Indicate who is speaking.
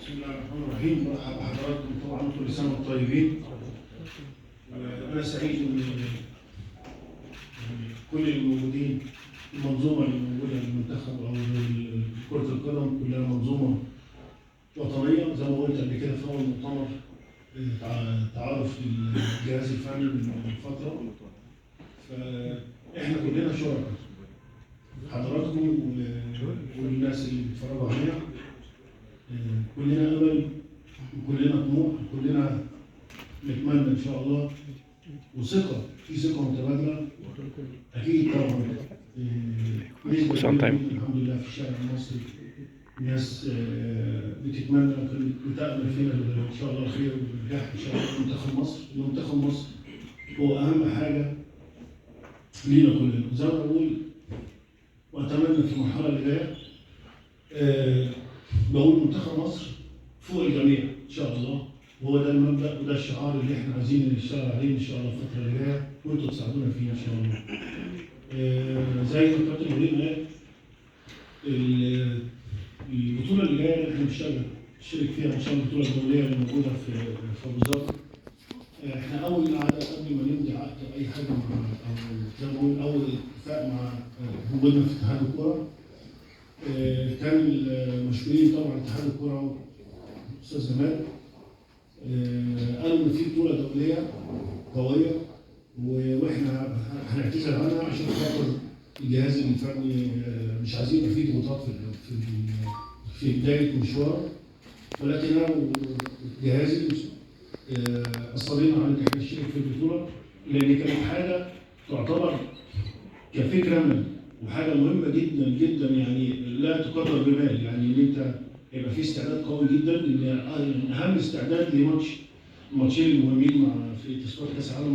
Speaker 1: بسم الله الرحمن الرحيم. مرحبا بحضراتكم، طبعا كل سنه وانتم طيبين. انا سعيد ان كل الموجودين، المنظومه اللي موجوده المنتخب او كره القدم كلها منظومه وطنيه زي ما قلت قبل كده في اول مؤتمر تعارف الجهاز الفني من فتره. فاحنا كلنا شركاء، حضراتكم والناس اللي بيتفرجوا علينا. كلنا امل وكلنا طموح وكلنا نتمنى ان شاء الله، وثقه في ثقه متبادله اكيد طبعا. نسبه الحمد لله في الشارع المصري ناس بتتمنى وتامل فينا ان شاء الله الخير والنجاح ان شاء الله. منتخب مصر، منتخب مصر هو اهم حاجه لينا كلنا زي ما بقول، واتمنى في المرحله اللي جايه بقول منتخب مصر فوق الجميع ان شاء الله، وهو ده المبدا وده الشعار اللي احنا عايزين نشتغل عليه ان شاء الله الفتره اللي جايه، وانتوا تساعدونا فيه ان شاء الله. زي ما الكابتن ابراهيم قال، البطوله اللي جايه اللي احنا نشترك فيها ان شاء الله البطوله الدوليه اللي موجوده في ابو ظبي. احنا اول عقد قبل ما نمضي عقد اي حاجه مع او زي ما بقول اول اتفاق مع وجودنا في اتحاد الكوره، كان المشؤولين طبعا اتحاد الكوره استاذ جمال قالوا ان في بطوله دوليه قويه واحنا هنعتذر عنها عشان خاطر الجهاز الفني مش عايزين يبقى فيه ضغوطات في بدايه مشوار، ولكن انا وجهازي اصرينا على ان احنا نشترك في البطوله، لان كانت حاجه تعتبر كفكره من وحاجه مهمه جدا جدا، يعني لا تقدر بمال، يعني ان انت يبقى في استعداد قوي جدا، ان اهم استعداد لماتش الماتشين المهمين مع في تصفيات كاس العالم